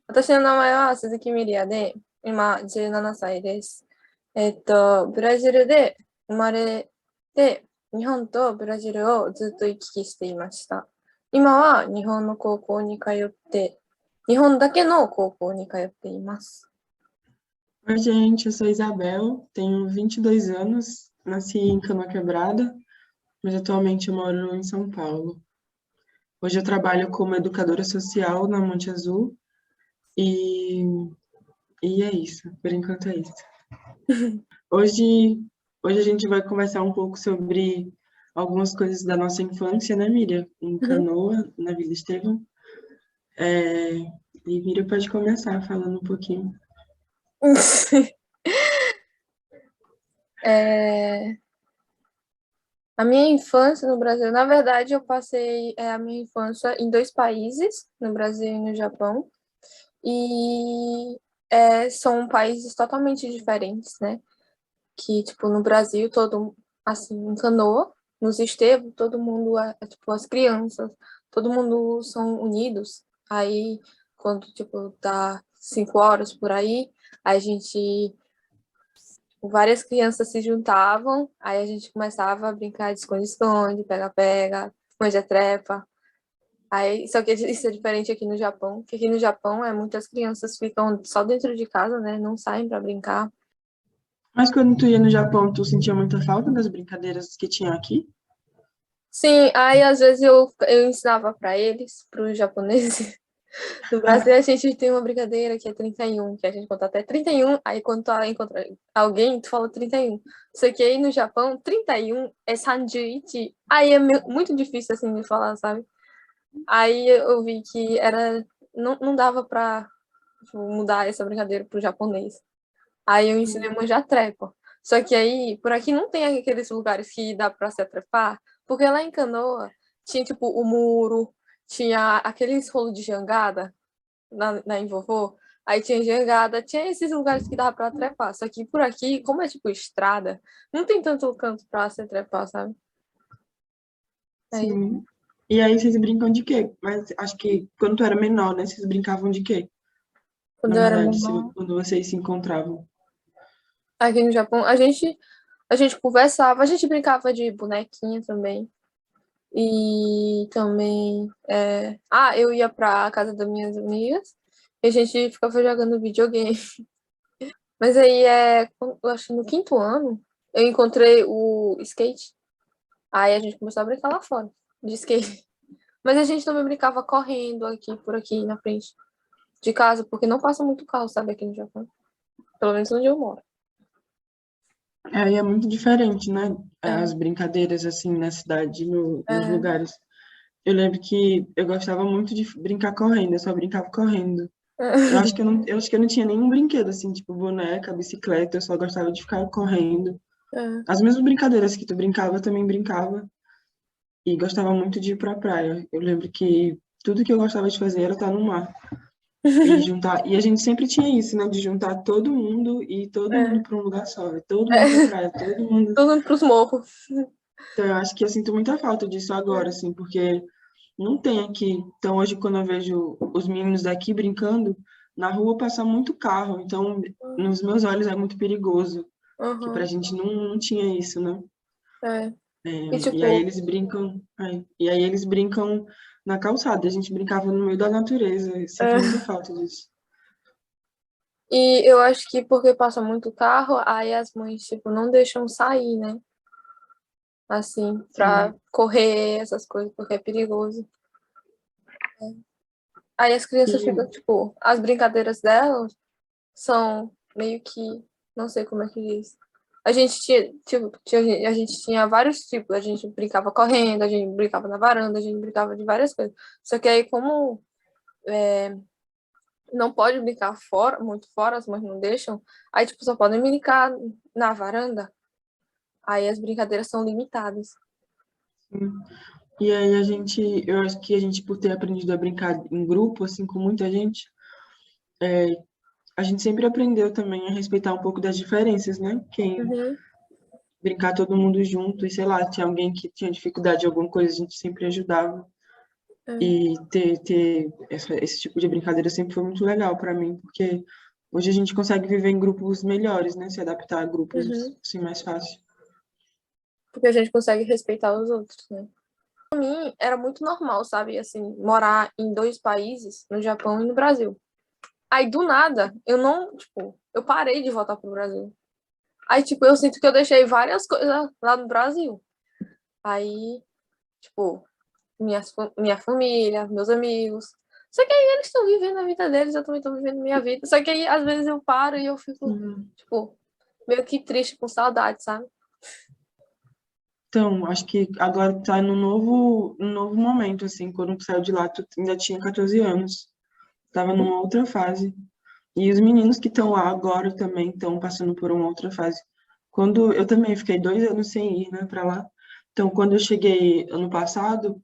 私の名前は鈴木ミリアで、今17歳です。ブラジルで生まれて、日本とブラジルをずっと行き来していました。今は日本の高校に通って、日本だけの高校に通っています。Oi, gente, eu sou Isabel, tenho 22 anos, nasci em Canoa Quebrada, mas atualmente eu moro em São Paulo. Hoje eu trabalho como educadora social na Monte Azul e, e é isso, por enquanto é isso. Hoje, hoje a gente vai conversar um pouco sobre algumas coisas da nossa infância, né, Miriam? Em Canoa, na Vila Estevão. E Miriam pode começar falando um pouquinho. A minha infância no Brasil, na verdade, eu passei a minha infância em dois países, no Brasil e no Japão, e são países totalmente diferentes, né? Que, tipo, no Brasil, assim, em Canoa, nos Estevos, todo mundo tipo, as crianças, todo mundo são unidos. Aí, quando, tipo, dá 5 horas por aí, a gente, várias crianças se juntavam, aí a gente começava a brincar de esconde-esconde, pega-pega, manja-trepa. Aí, só que isso é diferente aqui no Japão, porque aqui no Japão muitas crianças ficam só dentro de casa, né? Não saem para brincar. Mas quando tu ia no Japão, tu sentia muita falta das brincadeiras que tinha aqui? Sim, aí às vezes eu ensinava para eles, para os japoneses. No Brasil a gente tem uma brincadeira que é 31, que a gente conta até 31, aí quando tu encontra alguém, tu fala 31. Só que aí no Japão, 31 é sanjuichi. Aí é muito difícil assim de falar, sabe? Aí eu vi que não dava pra tipo, mudar essa brincadeira pro japonês. Aí eu ensinei a manjar trepa. Só que aí, por aqui não tem aqueles lugares que dá pra se trepar, porque lá em Canoa tinha, tipo, o muro, tinha aqueles rolos de jangada em vovô, aí tinha jangada, tinha esses lugares que dava pra trepar. Só que por aqui, como é, tipo, estrada, não tem tanto canto pra se trepar, sabe? Aí, Sim. E aí vocês brincam de quê? Mas acho que quando tu era menor, né? Vocês brincavam de quê? quando Na eu era verdade, menor, quando vocês se encontravam. aqui no Japão, a gente conversava, a gente brincava de bonequinha também. E também, eu ia pra casa das minhas amigas e a gente ficava jogando videogame. Mas aí, eu acho que no quinto ano, eu encontrei o skate. Aí a gente começou a brincar lá fora, de skate. Mas a gente também brincava correndo aqui, por aqui, na frente de casa, porque não passa muito carro, sabe, aqui no Japão. Pelo menos onde eu moro. Aí é muito diferente, né? As É, brincadeiras, assim, na cidade, nos é, lugares. Eu lembro que eu gostava muito de brincar correndo, eu só brincava correndo. Eu acho que eu não tinha nenhum brinquedo, assim, tipo boneca, bicicleta, eu só gostava de ficar correndo. é. As mesmas brincadeiras que tu brincava, eu também brincava. E gostava muito de ir pra praia. Eu lembro que tudo que eu gostava de fazer era estar no mar. E juntar. E a gente sempre tinha isso, né? De juntar todo mundo e ir todo mundo É, para um lugar só. E todo mundo pra é. praia, todo mundo. Tudo pros morros. Então, eu acho que eu sinto muita falta disso agora, assim, porque não tem aqui. Então, hoje, quando eu vejo os meninos daqui brincando, na rua passa muito carro. Então, nos meus olhos é muito perigoso. Que pra Uhum, gente não tinha isso, né? é. É, E e aí tipo, eles brincam, e aí eles brincam na calçada. A gente brincava no meio da natureza. Eu sinto muita é. falta disso. E eu acho que porque passa muito carro, aí as mães, tipo, não deixam sair, né? Assim, pra Sim. correr, essas coisas, porque é perigoso. Aí as crianças ficam, E tipo, as brincadeiras delas são meio que, não sei como é que diz. A gente tinha, tipo, a gente tinha vários tipos, a gente brincava correndo, a gente brincava na varanda, a gente brincava de várias coisas. Só que aí, como não pode brincar fora, muito fora, as mães não deixam, aí, tipo, só podem brincar na varanda. Aí as brincadeiras são limitadas. E aí eu acho que a gente, por ter aprendido a brincar em grupo, assim, com muita gente, a gente sempre aprendeu também a respeitar um pouco das diferenças, né? Quem Uhum. brincar todo mundo junto, e sei lá, tinha alguém que tinha dificuldade em alguma coisa, a gente sempre ajudava. E ter esse tipo de brincadeira sempre foi muito legal para mim, porque hoje a gente consegue viver em grupos melhores, né? Se adaptar a grupos Uhum. assim mais fácil. Porque a gente consegue respeitar os outros, né? Pra mim, era muito normal, sabe? Assim, morar em dois países, no Japão e no Brasil. Aí, do nada, eu não, tipo, eu parei de voltar pro Brasil. Aí, tipo, eu sinto que eu deixei várias coisas lá no Brasil. Aí, tipo, minha família, meus amigos. Só que aí eles estão vivendo a vida deles, eu também estou vivendo a minha vida. Só que aí, às vezes, eu paro e eu fico, Sim. tipo, meio que triste, com saudade, sabe? Então, acho que agora tá no novo momento, assim, quando tu saiu de lá, tu ainda tinha 14 anos, tava numa outra fase. E os meninos que estão lá agora também estão passando por uma outra fase. Quando eu também fiquei 2 anos sem ir, né, para lá. Então, quando eu cheguei ano passado,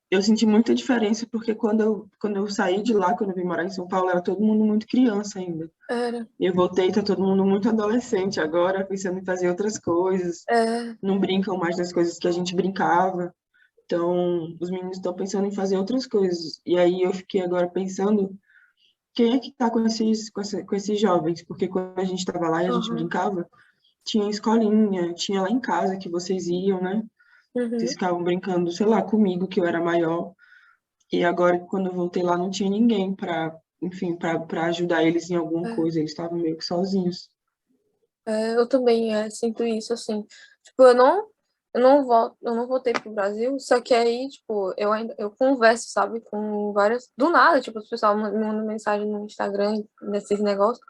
eu senti muita diferença, porque quando eu saí de lá, quando eu vim morar em São Paulo, era todo mundo muito criança ainda. Era, E eu voltei, tá todo mundo muito adolescente agora, pensando em fazer outras coisas, é, não brincam mais das coisas que a gente brincava. Então, os meninos estão pensando em fazer outras coisas. E aí eu fiquei agora pensando, quem é que tá com esses jovens? Porque quando a gente estava lá e a gente uhum, brincava, tinha escolinha, tinha lá em casa que vocês iam, né? Vocês uhum, ficavam brincando, sei lá, comigo, que eu era maior. E agora, quando eu voltei lá, não tinha ninguém para, enfim, para ajudar eles em alguma é. coisa. Eles estavam meio que sozinhos. Eu também sinto isso, assim. Tipo, eu não voltei pro Brasil, só que aí, tipo, eu converso, sabe, com várias, do nada, tipo, os pessoal me mandam mensagem no Instagram, nesses negócios,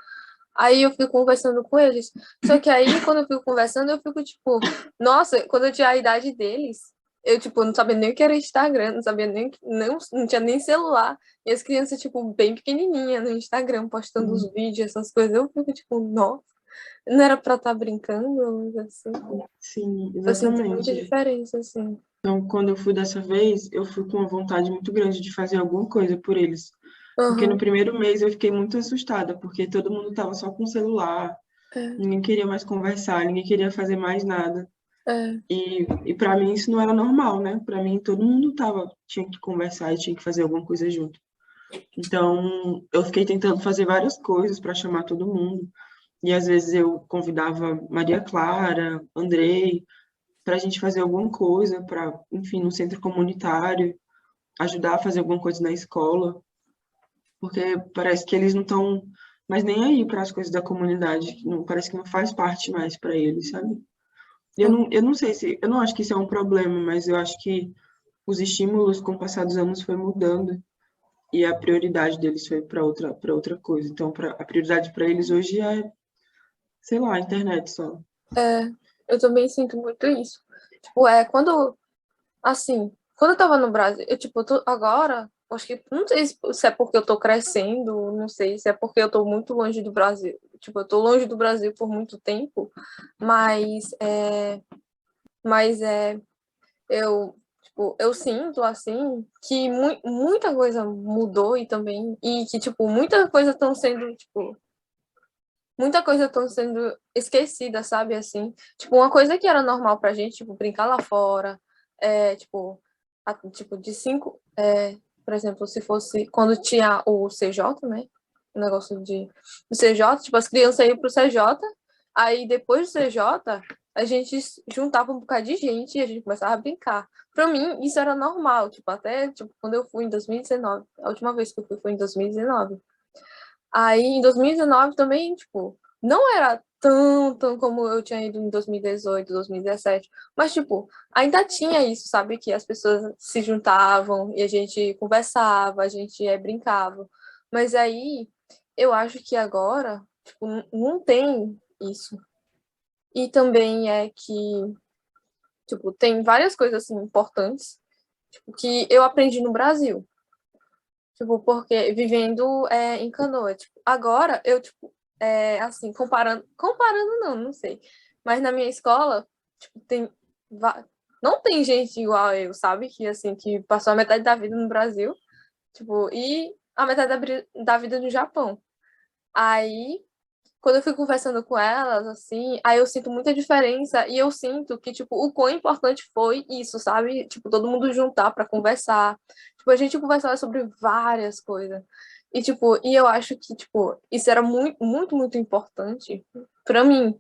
aí eu fico conversando com eles. Só que aí, quando eu fico conversando, eu fico, tipo, nossa, quando eu tinha a idade deles, eu, tipo, não sabia nem o que era Instagram, não sabia nem, não tinha nem celular, e as crianças, tipo, bem pequenininhas no Instagram, postando os Sim, vídeos, essas coisas, eu fico, tipo, nossa. Não era pra estar brincando, mas assim. sim, Eu sinto muita exatamente. diferença, assim. Então, quando eu fui dessa vez, eu fui com uma vontade muito grande de fazer alguma coisa por eles. Porque no Aham, primeiro mês eu fiquei muito assustada, porque todo mundo estava só com o celular, é, ninguém queria mais conversar, ninguém queria fazer mais nada. é, E para mim isso não era normal, né? Para mim todo mundo tinha que conversar e tinha que fazer alguma coisa junto. Então eu fiquei tentando fazer várias coisas para chamar todo mundo. E às vezes eu convidava Maria Clara, Andrei, para a gente fazer alguma coisa, para, enfim, no centro comunitário, ajudar a fazer alguma coisa na escola, porque parece que eles não estão mais nem aí para as coisas da comunidade, não, parece que não faz parte mais para eles, sabe? Eu não sei se, eu não acho que isso é um problema, mas eu acho que os estímulos com o passar dos anos foi mudando e a prioridade deles foi para outra coisa. Então, a prioridade para eles hoje é, sei lá, a internet só. é. Eu também sinto muito isso. Tipo, assim, quando eu tava no Brasil, eu, tipo, agora, acho que, não sei se é porque eu tô crescendo, não sei se é porque eu tô muito longe do Brasil. Tipo, eu tô longe do Brasil por muito tempo, mas, eu, tipo, eu sinto, assim, que muita coisa mudou e também, e que, tipo, muita coisa estão sendo, tipo, muita coisa estão sendo esquecida, sabe, assim. Tipo, uma coisa que era normal pra gente, tipo, brincar lá fora, tipo, tipo, por exemplo, se fosse quando tinha o CJ, né, o negócio do CJ, tipo, as crianças iam pro CJ, aí depois do CJ, a gente juntava um bocado de gente e a gente começava a brincar. Pra mim, isso era normal, tipo, até, tipo, quando eu fui em 2019, a última vez que eu fui foi em 2019. Aí, em 2019 também, tipo, não era tão como eu tinha ido em 2018, 2017, mas, tipo, ainda tinha isso, sabe? Que as pessoas se juntavam e a gente conversava, a gente brincava. Mas aí, eu acho que agora, tipo, não tem isso. E também é que, tipo, tem várias coisas, assim, importantes, tipo, que eu aprendi no Brasil. Tipo, porque vivendo em Canoa, tipo, agora eu, tipo, assim, comparando não sei, mas na minha escola, tipo, não tem gente igual eu, sabe? Que, assim, que passou a metade da vida no Brasil, tipo, e a metade da vida no Japão. Aí, quando eu fico conversando com elas, assim, aí eu sinto muita diferença e eu sinto que, tipo, o quão importante foi isso, sabe? Tipo, todo mundo juntar para conversar. Tipo, a gente conversava sobre várias coisas. E, tipo, e eu acho que, tipo, isso era muito, muito, muito importante para mim.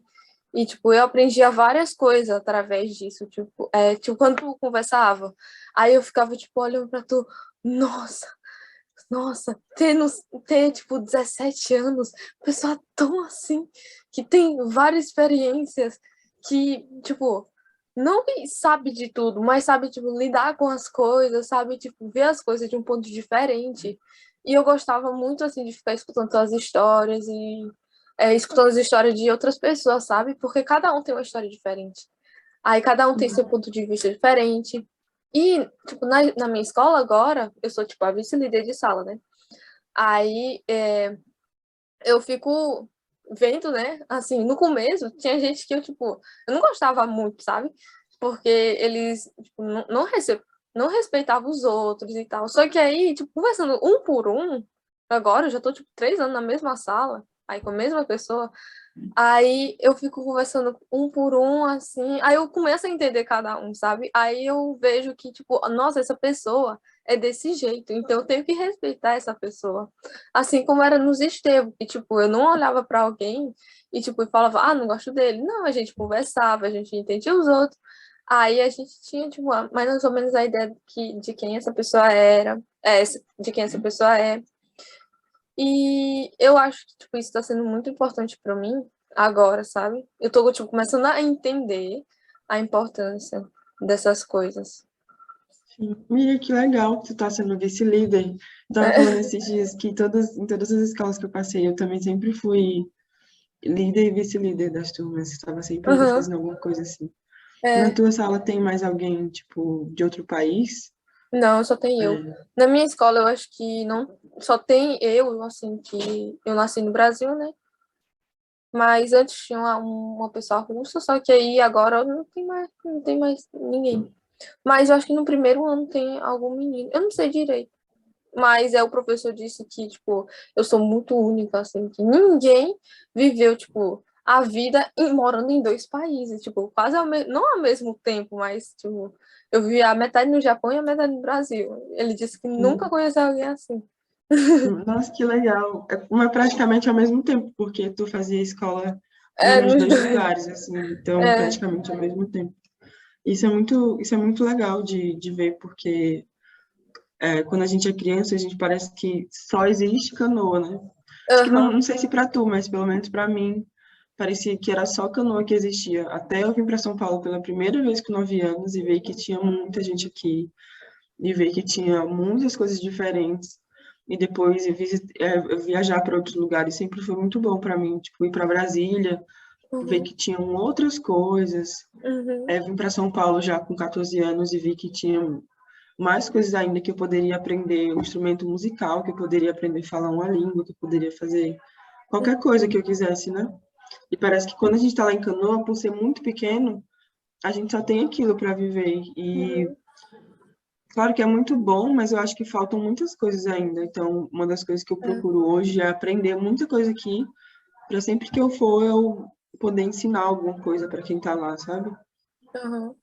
E, tipo, eu aprendia várias coisas através disso. Tipo, quando tu conversava, aí eu ficava, tipo, olhando pra tu, nossa, nossa, ter, tipo, 17 anos, pessoa tão assim, que tem várias experiências, que, tipo, não que sabe de tudo, mas sabe, tipo, lidar com as coisas, sabe, tipo, ver as coisas de um ponto diferente. E eu gostava muito, assim, de ficar escutando as histórias e escutando as histórias de outras pessoas, sabe? Porque cada um tem uma história diferente. Aí cada um tem seu ponto de vista diferente. E, tipo, na minha escola agora, eu sou, tipo, a vice-líder de sala, né? Aí eu fico vendo, né? Assim, no começo, tinha gente que eu, tipo, eu não gostava muito, sabe? Porque eles, tipo, não respeitavam os outros e tal. Só que aí, tipo, conversando um por um, agora eu já tô, tipo, 3 anos na mesma sala, aí com a mesma pessoa. Aí eu fico conversando um por um, assim, aí eu começo a entender cada um, sabe? Aí eu vejo que, tipo, nossa, essa pessoa é desse jeito, então eu tenho que respeitar essa pessoa. Assim como era nos estevos, que, tipo, eu não olhava para alguém e, tipo, e falava, ah, não gosto dele. Não, a gente conversava, a gente entendia os outros. Aí a gente tinha, tipo, mais ou menos a ideia de quem essa pessoa era, de quem essa pessoa é. E eu acho que, tipo, isso tá sendo muito importante para mim agora, sabe? Eu tô, tipo, começando a entender a importância dessas coisas. Sim. Mira, que legal que tu tá sendo vice-líder. Tava falando É. esses dias que em todas as escolas que eu passei, eu também sempre fui líder e vice-líder das turmas. Estava sempre Aham, fazendo alguma coisa assim. Na é. tua sala tem mais alguém, tipo, de outro país? Não, só tem eu. É. Na minha escola, eu acho que não, só tem eu, assim, que eu nasci no Brasil, né? Mas antes tinha uma pessoa russa, só que aí agora não tem mais ninguém. Mas eu acho que no primeiro ano tem algum menino. Eu não sei direito. Mas o professor disse que, tipo, eu sou muito única, assim, que ninguém viveu, tipo, a vida morando em dois países, tipo, quase não ao mesmo tempo, mas, tipo, eu vi a metade no Japão e a metade no Brasil. Ele disse que nunca Sim. conheceu alguém assim. Nossa, que legal. Mas praticamente ao mesmo tempo, porque tu fazia escola É, nos nos dois dois. lugares, assim, então É, praticamente ao mesmo tempo. Isso é muito legal de ver, porque quando a gente é criança, a gente parece que só existe canoa, né? Acho que não, aham, não sei se para tu, mas pelo menos para mim, parecia que era só canoa que existia. Até eu vim para São Paulo pela primeira vez com 9 anos e ver que tinha muita gente aqui, e ver que tinha muitas coisas diferentes. E depois viajar para outros lugares sempre foi muito bom para mim, tipo ir para Brasília, ver uhum, que tinham outras coisas. uhum, Vim para São Paulo já com 14 anos e vi que tinha mais coisas ainda que eu poderia aprender, um instrumento musical, que eu poderia aprender a falar uma língua, que eu poderia fazer qualquer coisa que eu quisesse, né? E parece que quando a gente está lá em Canoa, por ser muito pequeno, a gente só tem aquilo para viver. E uhum, claro que é muito bom, mas eu acho que faltam muitas coisas ainda. Então, uma das coisas que eu é, procuro hoje é aprender muita coisa aqui, para sempre que eu for, eu poder ensinar alguma coisa para quem está lá, sabe? aham.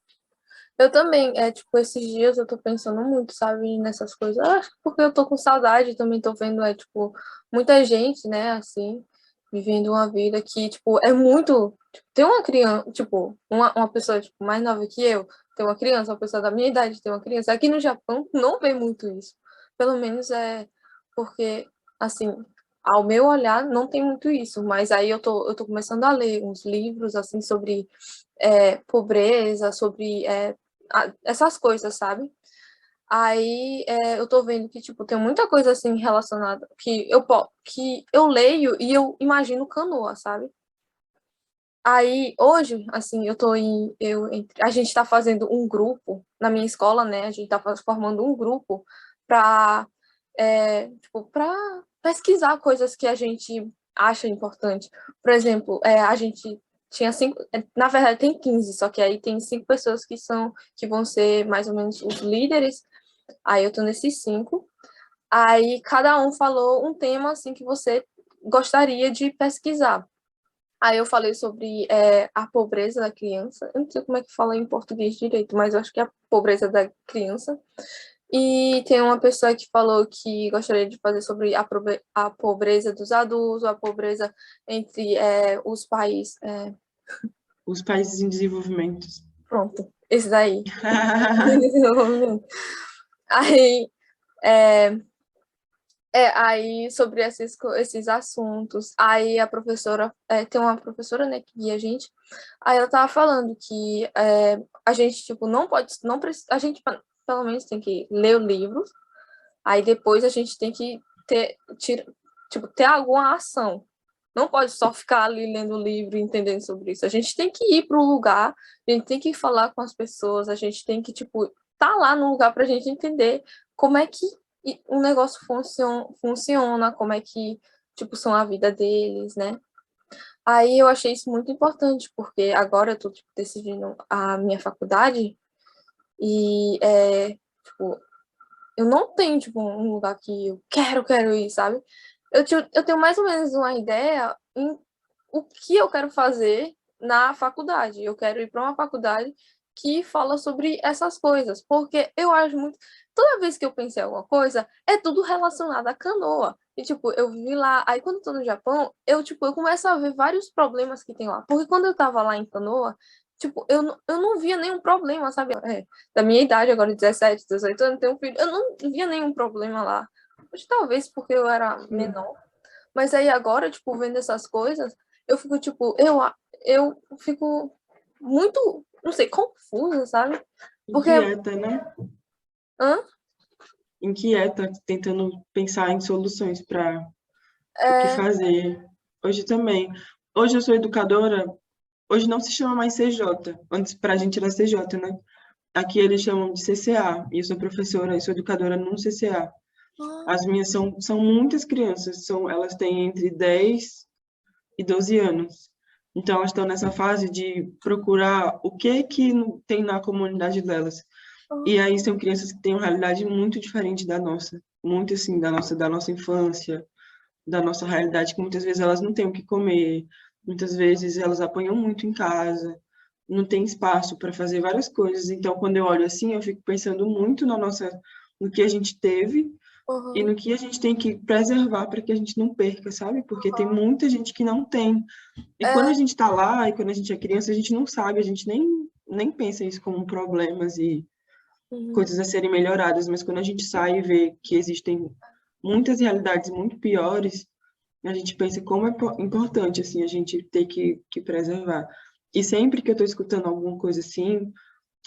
Eu também, tipo, esses dias eu tô pensando muito, sabe, nessas coisas. Eu acho que porque eu tô com saudade, também tô vendo, tipo, muita gente, né, assim, vivendo uma vida que, tipo, é muito. Tipo, tem uma criança, tipo, uma pessoa, tipo, mais nova que eu, tem uma criança, uma pessoa da minha idade tem uma criança. Aqui no Japão não vê muito isso. Pelo menos porque, assim, ao meu olhar, não tem muito isso, mas aí eu tô começando a ler uns livros, assim, sobre pobreza, sobre essas coisas, sabe? Aí eu tô vendo que, tipo, tem muita coisa assim relacionada que eu leio e eu imagino canoa, sabe? Aí hoje, assim, a gente tá fazendo um grupo na minha escola, né? A gente tá formando um grupo para tipo, para pesquisar coisas que a gente acha importante. Por exemplo, a gente tinha cinco, na verdade tem 15, só que aí tem 5 pessoas que vão ser mais ou menos os líderes. Aí eu tô nesses 5. Aí cada um falou um tema assim que você gostaria de pesquisar. Aí eu falei sobre a pobreza da criança. Eu não sei como é que fala em português direito, mas eu acho que é a pobreza da criança. E tem uma pessoa que falou que gostaria de fazer sobre a pobreza dos adultos, a pobreza entre os países. Os países em desenvolvimento. Pronto, esse daí. Aí, é, aí sobre esses assuntos, aí a professora, tem uma professora, né, que guia a gente, aí ela tava falando que a gente, tipo, não pode, não precisa, a gente pelo menos tem que ler o livro, aí depois a gente tem que tipo, ter alguma ação. Não pode só ficar ali lendo o livro e entendendo sobre isso. A gente tem que ir para o lugar, a gente tem que falar com as pessoas, a gente tem que, tipo, tá lá no lugar para a gente entender como é que o negócio funciona, como é que, tipo, são a vida deles, né? Aí eu achei isso muito importante, porque agora eu tô, tipo, decidindo a minha faculdade e, tipo, eu não tenho, tipo, um lugar que eu quero ir, sabe? Eu tenho mais ou menos uma ideia em o que eu quero fazer na faculdade. Eu quero ir para uma faculdade que fala sobre essas coisas, porque eu acho muito. Toda vez que eu pensei em alguma coisa, é tudo relacionado à canoa. E, tipo, eu vi lá. Aí, quando eu tô no Japão, tipo, eu começo a ver vários problemas que tem lá. Porque quando eu tava lá em canoa, tipo, eu não via nenhum problema, sabe? Da minha idade, agora 17, 18 anos, tenho um filho. Eu não via nenhum problema lá. Hoje, talvez porque eu era menor. Mas aí agora, tipo, vendo essas coisas, eu fico, tipo, eu fico muito, não sei, confusa, sabe? Porque, Inquieta, né? hã? Inquieta, tentando pensar em soluções para o que É, fazer. Hoje também. Hoje eu sou educadora, hoje não se chama mais CJ, antes para a gente era CJ, né? Aqui eles chamam de CCA, e eu sou professora, eu sou educadora num CCA. As minhas são muitas crianças, elas têm entre 10 e 12 anos. Então, elas estão nessa fase de procurar o que tem na comunidade delas. E aí são crianças que têm uma realidade muito diferente da nossa, muito assim, da nossa infância, da nossa realidade, que muitas vezes elas não têm o que comer, muitas vezes elas apanham muito em casa, não tem espaço para fazer várias coisas. Então, quando eu olho assim, eu fico pensando muito no que a gente teve e uhum, no que a gente tem que preservar para que a gente não perca, sabe? Porque tem muita gente que não tem. E quando a é, gente está lá e quando a gente é criança, a gente não sabe, a gente nem pensa isso como problemas e uhum, coisas a serem melhoradas, mas quando a gente sai e vê que existem muitas realidades muito piores, a gente pensa como é importante assim a gente ter que preservar. E sempre que eu estou escutando alguma coisa assim,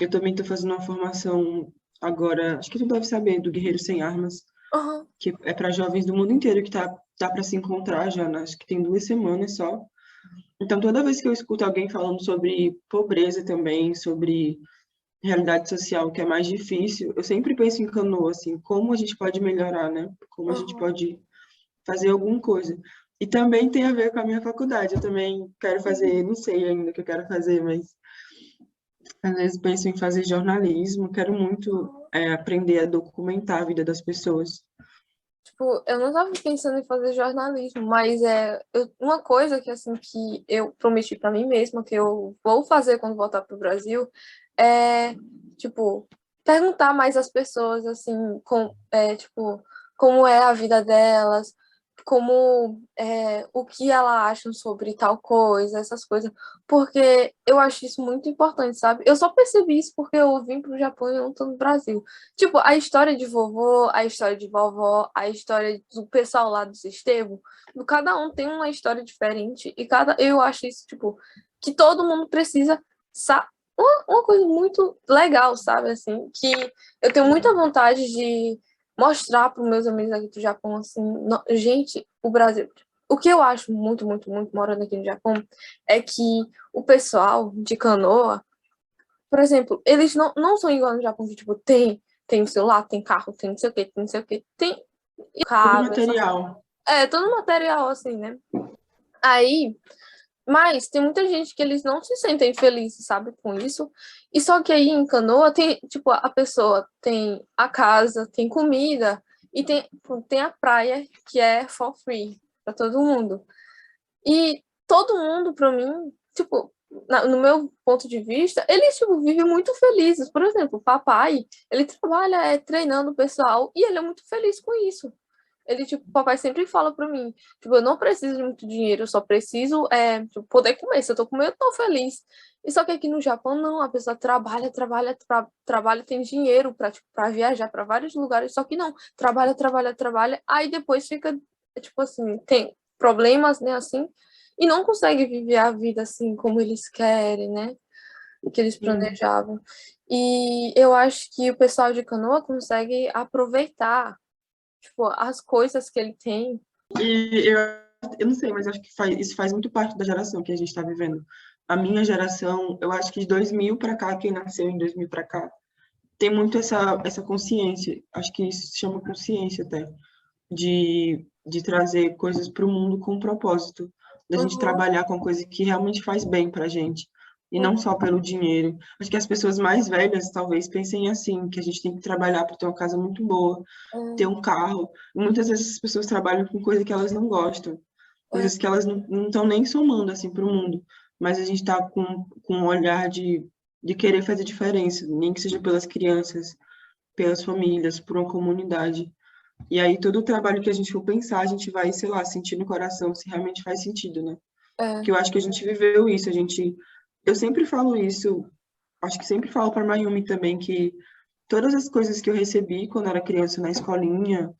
eu também estou fazendo uma formação agora, acho que tu deve saber, do Guerreiro Sem Armas, uhum, que é para jovens do mundo inteiro, que tá para se encontrar já, né? Acho que tem 2 semanas só. Então, toda vez que eu escuto alguém falando sobre pobreza também, sobre realidade social, que é mais difícil, eu sempre penso em Canoa, assim, como a gente pode melhorar, né? Como a gente uhum, pode fazer alguma coisa. E também tem a ver com a minha faculdade. Eu também quero fazer, não sei ainda o que eu quero fazer, mas às vezes penso em fazer jornalismo. Quero muito aprender a documentar a vida das pessoas. tipo, eu não tava pensando em fazer jornalismo, mas uma coisa que, assim, que eu prometi pra mim mesma, que eu vou fazer quando voltar pro Brasil, é, tipo, perguntar mais às pessoas, assim, tipo, como é a vida delas, o que elas acham sobre tal coisa, essas coisas, porque eu acho isso muito importante, sabe? Eu só percebi isso porque eu vim pro Japão e eu não tô no Brasil. Tipo, a história de vovô, a história de vovó, a história do pessoal lá do Estevo, cada um tem uma história diferente e eu acho isso, tipo, que todo mundo precisa uma coisa muito legal, sabe, assim, que eu tenho muita vontade de mostrar para os meus amigos aqui do Japão, assim, gente, o Brasil, o que eu acho muito, muito, muito morando aqui no Japão é que o pessoal de Canoa, por exemplo, eles não são igual no Japão, que, tipo, tem celular, tem carro, tem não sei o quê, tem não sei o quê, tem Todo cabo, material. todo material, assim, né? Aí, mas tem muita gente que eles não se sentem felizes, sabe, com isso. E só que aí em Canoa tem, tipo, a pessoa tem a casa, tem comida e tem a praia que é for free para todo mundo. E todo mundo, pra mim, tipo, no meu ponto de vista, eles, tipo, vivem muito felizes. Por exemplo, o papai, ele trabalha treinando o pessoal e ele é muito feliz com isso. Ele, tipo, o papai sempre fala pra mim, tipo, eu não preciso de muito dinheiro, eu só preciso tipo, poder comer. Se eu tô comendo, eu tô feliz. E só que aqui no Japão, não, a pessoa trabalha, tem dinheiro pra, tipo, pra viajar pra vários lugares, só que não, trabalha, aí depois fica, tipo assim, tem problemas, né, assim, e não consegue viver a vida assim como eles querem, né, que eles Sim. planejavam. E eu acho que o pessoal de Canoa consegue aproveitar, tipo, as coisas que ele tem. E eu não sei, mas acho que isso faz muito parte da geração que a gente está vivendo. A minha geração, eu acho que de 2000 para cá, quem nasceu em 2000 para cá, tem muito essa consciência. Acho que isso se chama consciência até, de trazer coisas para o mundo com um propósito, da gente Uhum, trabalhar com coisa que realmente faz bem para a gente, e não uhum, só pelo dinheiro. Acho que as pessoas mais velhas talvez pensem assim, que a gente tem que trabalhar para ter uma casa muito boa, ter um carro. Muitas vezes as pessoas trabalham com coisa que elas não gostam, é, coisas que elas não estão nem somando assim para o mundo, mas a gente está com um olhar de querer fazer diferença, nem que seja pelas crianças, pelas famílias, por uma comunidade. E aí todo o trabalho que a gente for pensar, a gente vai, sei lá, sentir no coração se realmente faz sentido, né? é, Porque eu acho que a gente viveu isso, eu sempre falo isso, acho que sempre falo para Mayumi também que todas as coisas que eu recebi quando era criança na escolinha,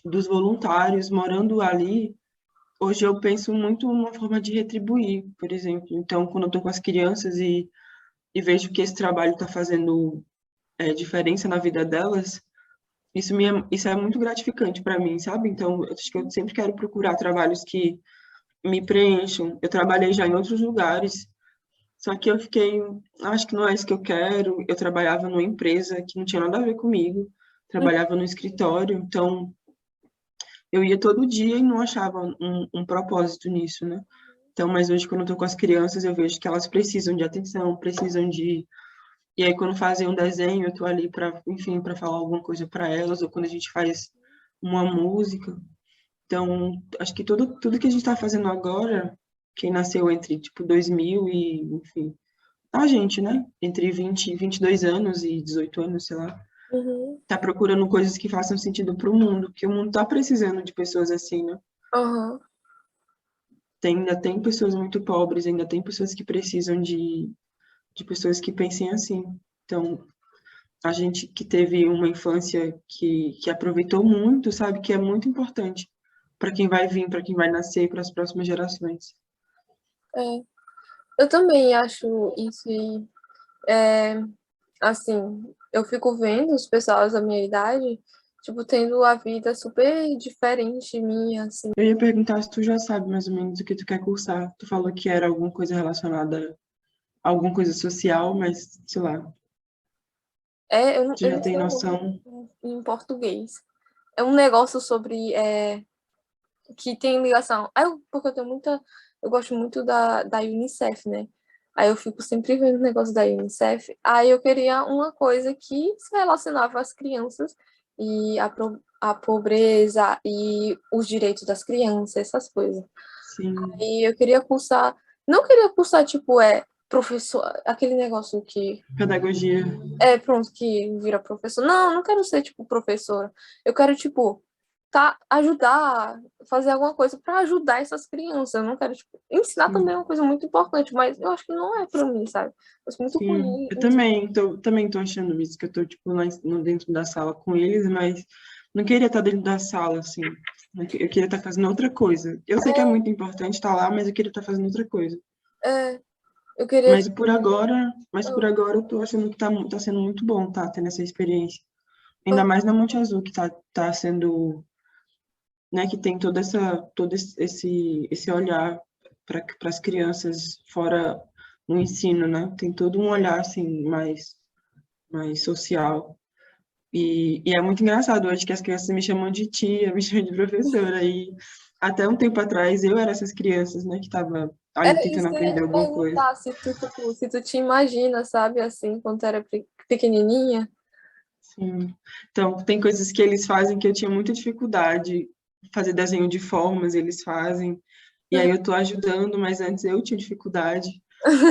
dos voluntários morando ali, hoje eu penso muito numa forma de retribuir, por exemplo. Então, quando eu tô com as crianças e vejo que esse trabalho está fazendo diferença na vida delas, isso é muito gratificante para mim, sabe? Então, eu acho que eu sempre quero procurar trabalhos que me preencham. Eu trabalhei já em outros lugares, só que eu fiquei, acho que não é isso que eu quero. Eu trabalhava numa empresa que não tinha nada a ver comigo, trabalhava no escritório, então eu ia todo dia e não achava um propósito nisso, né? Então, mas hoje, quando eu tô com as crianças, eu vejo que elas precisam de atenção, precisam de. E aí, quando fazem um desenho, eu tô ali para, enfim, para falar alguma coisa para elas, ou quando a gente faz uma música. Então, acho que tudo que a gente está fazendo agora, quem nasceu entre, tipo, 2000 e, enfim, a gente, né? Entre 20 e 22 anos e 18 anos, sei lá, uhum, tá procurando coisas que façam sentido para o mundo, porque o mundo tá precisando de pessoas assim, né? uhum, Ainda tem pessoas muito pobres, ainda tem pessoas que precisam de pessoas que pensem assim. Então, a gente que teve uma infância que aproveitou muito, sabe, que é muito importante para quem vai vir, para quem vai nascer, para as próximas gerações. é. Eu também acho isso e, é, assim, eu fico vendo os pessoal da minha idade, tipo, tendo a vida super diferente minha, assim. Eu ia perguntar se tu já sabe mais ou menos o que tu quer cursar. Tu falou que era alguma coisa relacionada a alguma coisa social, mas sei lá, tu Eu já não tem sei o nome noção? em português. É um negócio sobre, que tem ligação. Porque eu gosto muito da UNICEF, né? Aí eu fico sempre vendo o negócio da UNICEF. Aí eu queria uma coisa que se relacionava às crianças e a pobreza e os direitos das crianças, essas coisas. Sim, E eu queria cursar, não queria cursar, tipo, professor, aquele negócio que pedagogia. pronto, que vira professor. Não, não quero ser, tipo, professora. Eu quero, tipo, ajudar, fazer alguma coisa para ajudar essas crianças. Eu não quero, tipo, ensinar também é Sim, uma coisa muito importante, mas eu acho que não é para mim, sabe? Eu sou muito sim. ruim. Eu também tô achando isso, que eu tô, tipo, lá dentro da sala com eles, mas não queria estar dentro da sala, assim. Eu queria estar fazendo outra coisa. Eu sei que é muito importante estar lá, mas eu queria estar fazendo outra coisa. É, eu queria, Mas por agora eu tô achando que tá sendo muito bom, tá? Tendo essa experiência. Ainda tipo, mais na Monte Azul, que tá sendo, né, que tem todo esse olhar para as crianças fora no ensino, né? Tem todo um olhar, assim, mais social. E é muito engraçado hoje que as crianças me chamam de tia, me chamam de professora. E até um tempo atrás eu era essas crianças, né, que tava ali era tentando isso que eu ia aprender te alguma coisa. perguntar, se tu, tipo, se tu te imagina, sabe, assim, quando tu era pequenininha. Sim. Então, tem coisas que eles fazem que eu tinha muita dificuldade. Fazer desenho de formas, eles fazem. e aí eu tô ajudando, mas antes eu tinha dificuldade.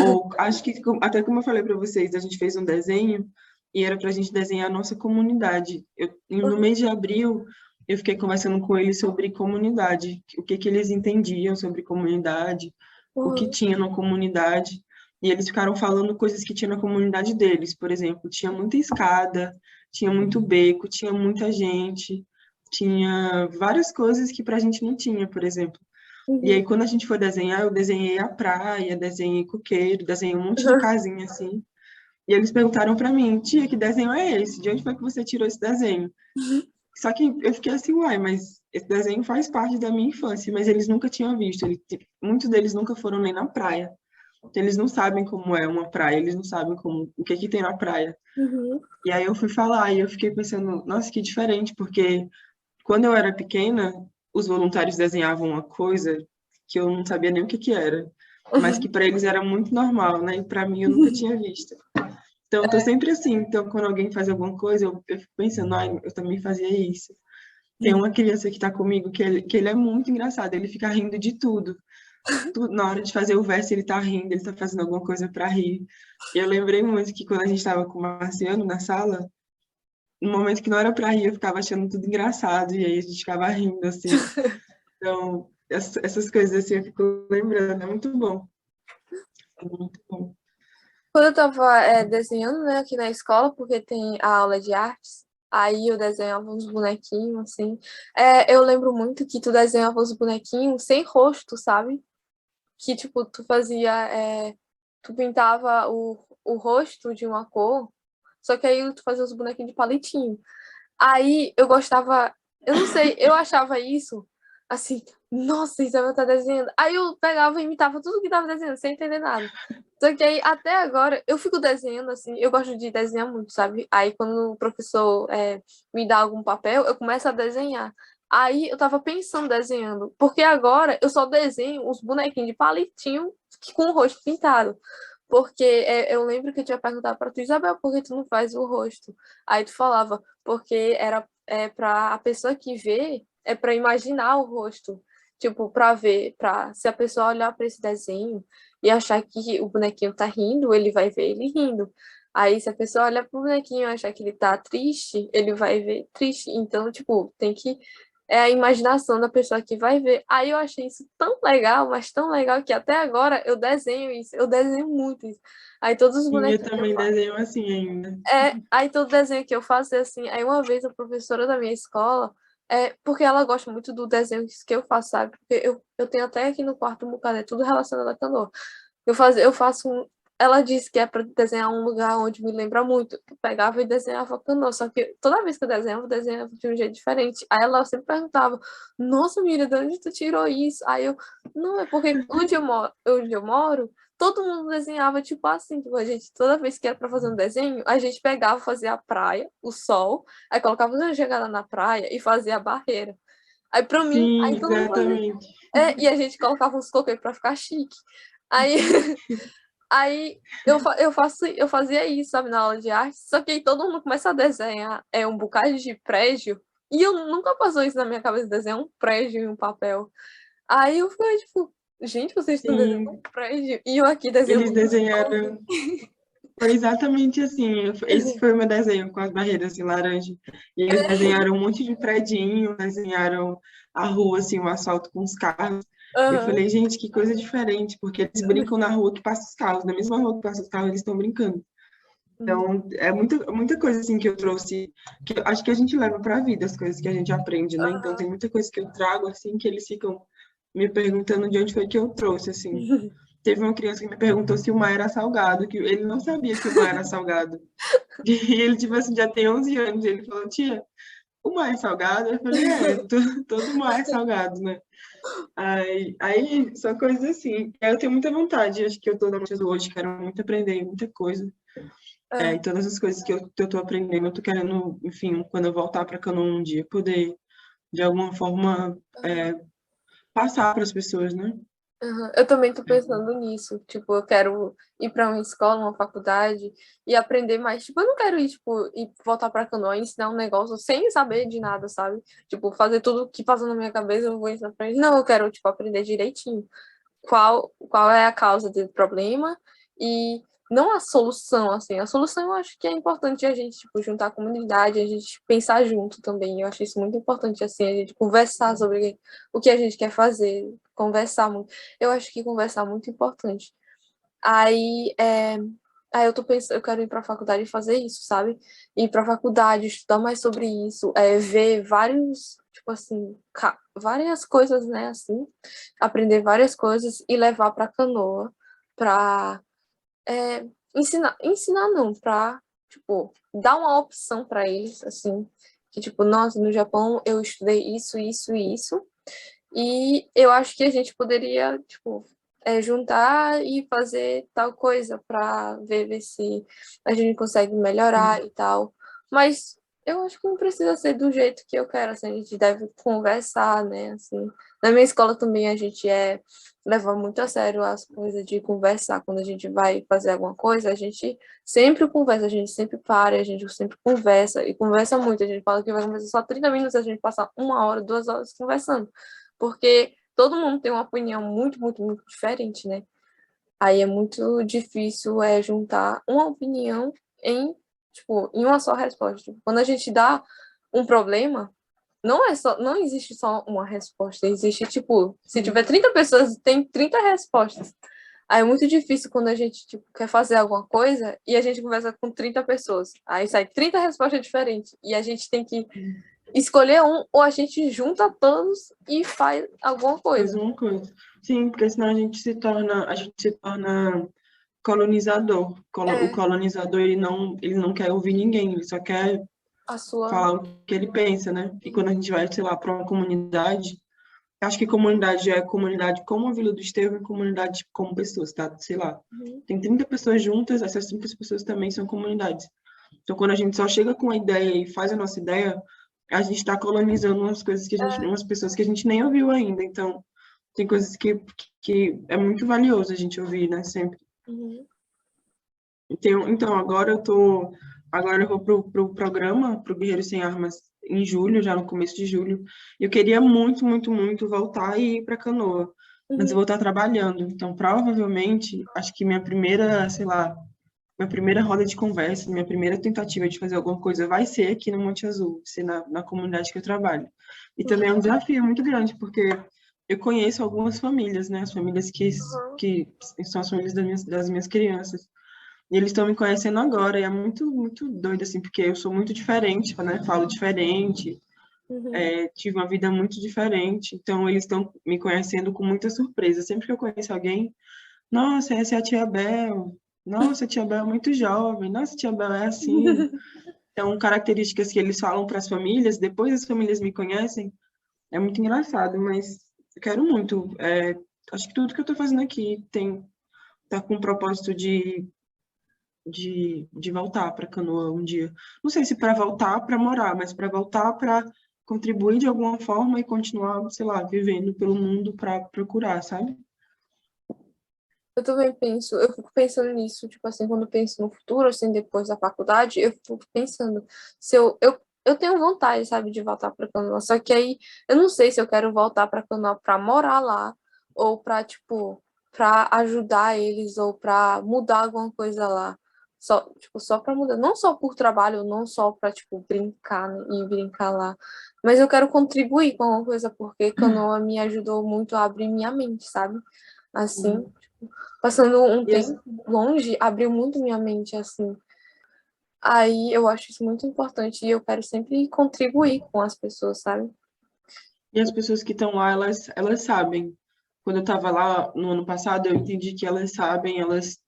Ou acho que, até como eu falei para vocês, a gente fez um desenho e era para a gente desenhar a nossa comunidade. No mês de abril, eu fiquei conversando com eles sobre comunidade, o que que eles entendiam sobre comunidade, o que Uhum. tinha na comunidade. E eles ficaram falando coisas que tinha na comunidade deles. Por exemplo, tinha muita escada, tinha muito beco, tinha muita gente, tinha várias coisas que para a gente não tinha, por exemplo. E Uhum. aí, quando a gente foi desenhar, eu desenhei a praia, desenhei coqueiro, desenhei um monte de casinha assim. E eles perguntaram para mim, tia, que desenho é esse? De onde foi que você tirou esse desenho? Só que eu fiquei assim, uai, mas esse desenho faz parte da minha infância, mas eles nunca tinham visto. Muitos deles nunca foram nem na praia. Então, eles não sabem como é uma praia, eles não sabem como, o que que tem na praia. Uhum. E aí eu fui falar e eu fiquei pensando, nossa, que diferente, porque quando eu era pequena, os voluntários desenhavam uma coisa que eu não sabia nem o que que era, mas que para eles era muito normal, né? E para mim eu nunca tinha visto. Então, eu tô sempre assim. Então, quando alguém faz alguma coisa, eu fico pensando, ai, eu também fazia isso. Tem uma criança que tá comigo que ele é muito engraçado, ele fica rindo de tudo. Na hora de fazer o verso, ele tá rindo, ele tá fazendo alguma coisa para rir. E eu lembrei muito que quando a gente tava com o Marciano na sala, no momento que não era para rir, eu ficava achando tudo engraçado, e aí a gente ficava rindo, assim. Então, essas coisas assim eu fico lembrando, é muito bom. É muito bom. Quando eu tava desenhando, né, aqui na escola, porque tem a aula de artes, aí eu desenhava uns bonequinhos, assim. Eu lembro muito que tu desenhava os bonequinhos sem rosto, sabe? Que, tipo, tu pintava o rosto de uma cor, só que aí tu fazia os bonequinhos de palitinho. Aí eu gostava, eu não sei, eu achava isso assim, nossa, Isabel tá desenhando. Aí eu pegava e imitava tudo que tava desenhando, sem entender nada. Só que aí até agora eu fico desenhando assim, eu gosto de desenhar muito, sabe? Aí quando o professor me dá algum papel, eu começo a desenhar. Aí eu tava pensando desenhando, porque agora eu só desenho os bonequinhos de palitinho com o rosto pintado. Porque eu lembro que eu tinha perguntado pra tu, Isabel, por que tu não faz o rosto? Aí tu falava, porque para a pessoa que vê, é para imaginar o rosto, tipo, para ver, para se a pessoa olhar para esse desenho e achar que o bonequinho tá rindo, ele vai ver ele rindo. Aí se a pessoa olhar pro bonequinho e achar que ele tá triste, ele vai ver triste. Então, tipo, tem que é a imaginação da pessoa que vai ver. Aí eu achei isso tão legal, mas tão legal que até agora eu desenho isso, eu desenho muito isso. Aí todos os Sim, eu bonequinhos também desenho assim ainda. aí todo desenho que eu faço é assim. Aí uma vez a professora da minha escola, porque ela gosta muito do desenho que eu faço, sabe? Porque eu tenho até aqui no quarto um bocado, é tudo relacionado a canoa. Eu faço ela disse que é para desenhar um lugar onde me lembra muito. Eu pegava e desenhava canoa, só que toda vez que eu desenhava de um jeito diferente. Aí ela sempre perguntava: Nossa, Mira, de onde tu tirou isso? Aí eu, não, é porque onde eu moro todo mundo desenhava tipo assim, tipo, a gente, toda vez que era pra fazer um desenho, a gente pegava, fazia a praia, o sol, aí colocava uma jogada na praia e fazia a barreira. Aí pra mim, Sim, aí todo mundo fazia. exatamente. E a gente colocava uns coqueiros pra ficar chique. Aí, aí eu fazia isso, sabe, na aula de arte, só que aí todo mundo começa a desenhar um bocado de prédio, e eu nunca passou isso na minha cabeça, desenhar um prédio em um papel. Aí eu fiquei tipo, gente, vocês estão desenhando um Sim, prédio, e eu aqui desenhando eles um sol. desenharam. Foi exatamente assim. Esse foi o meu desenho com as barreiras assim, laranja. E eles desenharam um monte de predinho, desenharam a rua, assim, o asfalto com os carros. E eu Aham. falei, gente, que coisa diferente, porque eles brincam na rua que passa os carros, na mesma rua que passa os carros, eles estão brincando. Então, é muita coisa assim que eu trouxe, que eu acho que a gente leva para a vida, as coisas que a gente aprende, né? Então, tem muita coisa que eu trago, assim, que eles ficam me perguntando de onde foi que eu trouxe, assim. Teve uma criança que me perguntou se o mar era salgado, que ele não sabia que o mar era salgado. E ele, tipo assim, já tem 11 anos, e ele falou, tia, o mar é salgado? Eu falei, todo mar é salgado, né? Aí são coisas assim. Eu tenho muita vontade, acho que eu tô na noite hoje, quero muito aprender muita coisa. E É. todas as coisas que eu tô aprendendo, eu tô querendo, enfim, quando eu voltar para Canon um dia, poder, de alguma forma, passar para as pessoas, né? Aham. Eu também tô pensando nisso. Tipo, eu quero ir para uma escola, uma faculdade e aprender mais. Tipo, eu não quero ir, tipo, e voltar para Canoa e ensinar um negócio sem saber de nada, sabe? Tipo, fazer tudo que passa na minha cabeça, eu vou ensinar pra eles. Não, eu quero, tipo, aprender direitinho qual é a causa do problema e não a solução, assim. A solução eu acho que é importante a gente, tipo, juntar a comunidade, a gente pensar junto também. Eu acho isso muito importante, assim, a gente conversar sobre o que a gente quer fazer, conversar muito. Eu acho que conversar é muito importante. Aí, aí eu tô pensando, eu quero ir para a faculdade e fazer isso, sabe? Ir para a faculdade, estudar mais sobre isso, ver vários, tipo assim, várias coisas, né, assim, aprender várias coisas e levar para Canoa para ensinar não, para tipo dar uma opção para eles, assim, que tipo, nossa, no Japão eu estudei isso, isso e isso. E eu acho que a gente poderia, tipo, juntar e fazer tal coisa para ver se a gente consegue melhorar e tal. Mas eu acho que não precisa ser do jeito que eu quero, assim, a gente deve conversar, né? Assim, na minha escola também a gente leva muito a sério as coisas de conversar. Quando a gente vai fazer alguma coisa, a gente sempre conversa, a gente sempre para, a gente sempre conversa e conversa muito. A gente fala que vai conversar só 30 minutos, a gente passa 1 hora, 2 horas conversando porque todo mundo tem uma opinião muito, muito, muito diferente, né? Aí é muito difícil juntar uma opinião em, tipo, em uma só resposta. Tipo, quando a gente dá um problema, não existe só uma resposta, existe, tipo, se tiver 30 pessoas, tem 30 respostas. Aí é muito difícil quando a gente, tipo, quer fazer alguma coisa e a gente conversa com 30 pessoas. Aí sai 30 respostas diferentes e a gente tem que escolher um ou a gente junta todos e faz alguma Faz coisa. uma coisa. Sim, porque senão a gente se torna colonizador. O É, colonizador, ele não quer ouvir ninguém, ele só quer a sua. falar o que ele pensa, né? E quando a gente vai, sei lá, para uma comunidade, acho que comunidade é comunidade como a Vila do Estevão e comunidade como pessoas, tá? Sei lá. Uhum. Tem 30 pessoas juntas, essas 30 pessoas também são comunidades. Então, quando a gente só chega com a ideia e faz a nossa ideia, a gente está colonizando umas coisas que a gente, É, umas pessoas que a gente nem ouviu ainda. Então, tem coisas que é muito valioso a gente ouvir, né? Sempre. uhum. Então agora eu vou pro programa, pro Guerreiro Sem Armas, em julho, já no começo de julho. Eu queria muito, muito, muito voltar e ir para Canoa, mas eu Uhum. vou estar trabalhando. Então, provavelmente, acho que minha primeira, sei lá, minha primeira roda de conversa, minha primeira tentativa de fazer alguma coisa vai ser aqui no Monte Azul, ser na comunidade que eu trabalho. E também é um desafio muito grande, porque eu conheço algumas famílias, né? As famílias Uhum. que são as famílias das minhas crianças. E eles estão me conhecendo agora, e é muito, muito doido, assim, porque eu sou muito diferente, né? Falo diferente, Uhum. tive uma vida muito diferente, então eles estão me conhecendo com muita surpresa. Sempre que eu conheço alguém, nossa, essa é a tia Bel, nossa, a tia Bel é muito jovem, nossa, a tia Bel é assim. Então, características que eles falam para as famílias, depois as famílias me conhecem, é muito engraçado, mas eu quero muito. Acho que tudo que eu estou fazendo aqui tá com o propósito de voltar para Canoa um dia. Não sei se para voltar para morar, mas para voltar para contribuir de alguma forma e continuar, sei lá, vivendo pelo mundo para procurar, sabe? Eu também penso, eu fico pensando nisso, tipo assim, quando eu penso no futuro, assim, depois da faculdade, eu fico pensando se eu tenho vontade, sabe, de voltar para Canoa, só que aí eu não sei se eu quero voltar para Canoa para morar lá ou para, tipo, para ajudar eles ou para mudar alguma coisa lá. Só, tipo, só para mudar, não só por trabalho, não só para, tipo, brincar, né, e brincar lá, mas eu quero contribuir com alguma coisa porque Canoa me ajudou muito a abrir minha mente, sabe? Assim, passando um E as, tempo longe, abriu muito minha mente, assim. Aí eu acho isso muito importante e eu quero sempre contribuir com as pessoas, sabe? e as pessoas que estão lá, elas sabem. Quando eu estava lá no ano passado, eu entendi que elas sabem, elas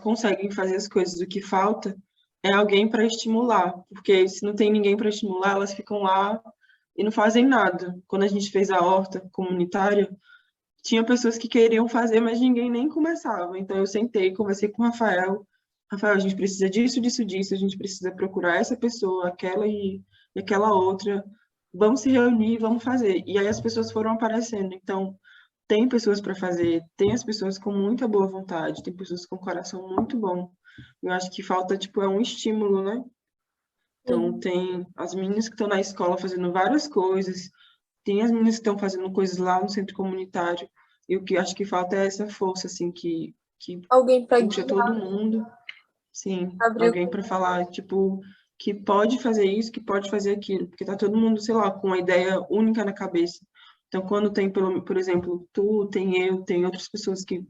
conseguem fazer as coisas. O que falta é alguém para estimular, porque se não tem ninguém para estimular, elas ficam lá e não fazem nada. Quando a gente fez a horta comunitária, tinha pessoas que queriam fazer, mas ninguém nem começava. Então eu sentei, conversei com o Rafael. Rafael, a gente precisa disso, disso, disso, a gente precisa procurar essa pessoa, aquela e aquela outra. Vamos se reunir, vamos fazer. E aí as pessoas foram aparecendo. Então, tem pessoas para fazer, tem as pessoas com muita boa vontade, tem pessoas com coração muito bom. Eu acho que falta, tipo, é um estímulo, né? Então, Uhum. tem as meninas que estão na escola fazendo várias coisas, tem as meninas que estão fazendo coisas lá no centro comunitário, e o que eu acho que falta é essa força, assim, que Alguém para puxa todo guiar, mundo, sim, abrir o alguém para falar, tipo, que pode fazer isso, que pode fazer aquilo, porque tá todo mundo, sei lá, com uma ideia única na cabeça. Então, quando tem, por exemplo, tu, tem eu, tem outras pessoas que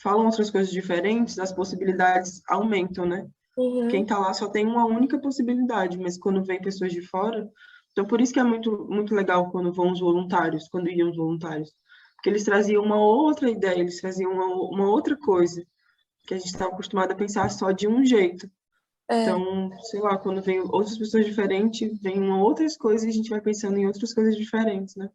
falam outras coisas diferentes, as possibilidades aumentam, né? Quem Uhum. tá lá só tem uma única possibilidade, mas quando vem pessoas de fora, então por isso que é muito legal quando vão os voluntários, quando iam os voluntários, porque eles traziam uma outra ideia, eles traziam uma outra coisa, que a gente estava acostumado a pensar só de um jeito. É, Então, sei lá, quando vem outras pessoas diferentes, vem uma outras coisas e a gente vai pensando em outras coisas diferentes, né?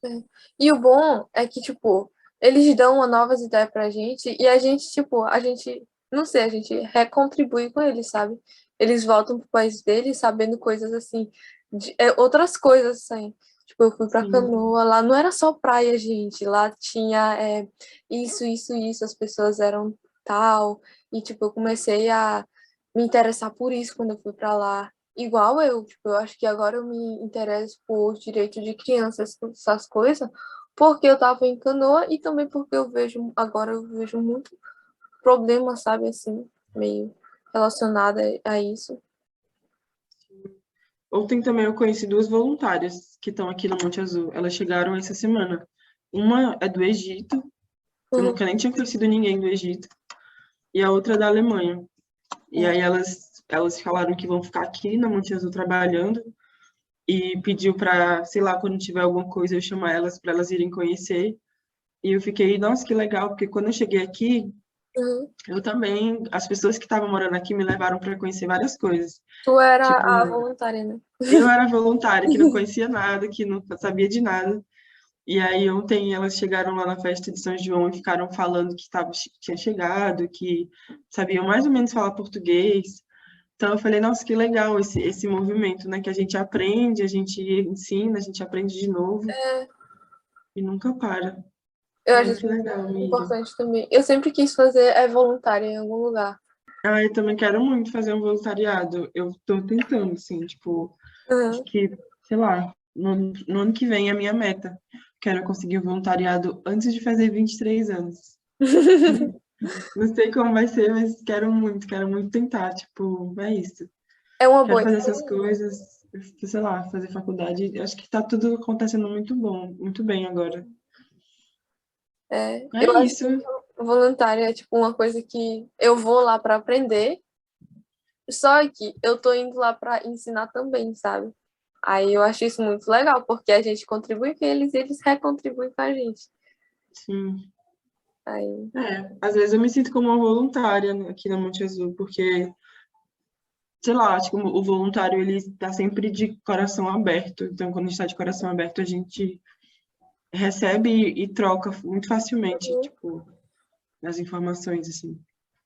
é. E o bom é que, tipo, eles dão uma novas ideias pra gente e a gente, tipo, a gente, não sei, a gente recontribui com eles, sabe? Eles voltam pro país deles sabendo coisas assim, outras coisas assim. Tipo, eu fui pra Sim. Canoa, lá não era só praia, gente, lá tinha isso, as pessoas eram tal, e tipo, eu comecei a me interessar por isso quando eu fui pra lá. Igual eu, tipo, eu acho que agora eu me interesso por direito de crianças, essas coisas, porque eu tava em Canoa e também porque agora eu vejo muito problema, sabe, assim, meio relacionado a isso. Ontem também eu conheci duas voluntárias que estão aqui no Monte Azul. Elas chegaram essa semana. Uma é do Egito, eu Uhum, nunca nem tinha conhecido ninguém do Egito, e a outra é da Alemanha. E é, aí elas falaram que vão ficar aqui na Monte Azul trabalhando e pediu para, sei lá, quando tiver alguma coisa eu chamar elas para elas irem conhecer. E eu fiquei, nossa, que legal, porque quando eu cheguei aqui, uhum. eu também, as pessoas que estavam morando aqui me levaram para conhecer várias coisas. Tu era a Tipo, voluntária, né? eu era voluntária, que não conhecia nada, que não sabia de nada. E aí ontem elas chegaram lá na festa de São João e ficaram falando que tinha chegado, que sabiam mais ou menos falar português. Então eu falei, nossa, que legal esse movimento, né? Que a gente aprende, a gente ensina, a gente aprende de novo É, e nunca para. eu acho Muito isso legal, Miriam. importante também. Eu sempre quis fazer voluntária em algum lugar. Ah, eu também quero muito fazer um voluntariado. Eu tô tentando, assim, tipo, acho Uhum. que, sei lá, no ano que vem é a minha meta. Quero conseguir o voluntariado antes de fazer 23 anos. Não sei como vai ser, mas quero muito tentar. Tipo, é isso. É uma Quero boa. fazer essas coisas, sei lá, fazer faculdade. Acho que tá tudo acontecendo muito bom, muito bem agora. É Eu acho isso. que voluntária é tipo uma coisa que eu vou lá para aprender, só que eu tô indo lá para ensinar também, sabe? Aí eu acho isso muito legal, porque a gente contribui com eles e eles recontribuem com a gente. Sim. Aí, É, às vezes eu me sinto como uma voluntária aqui na Monte Azul, porque, sei lá, acho que o voluntário ele está sempre de coração aberto. Então, quando a gente está de coração aberto, a gente recebe e troca muito facilmente, uhum, tipo, as informações, assim.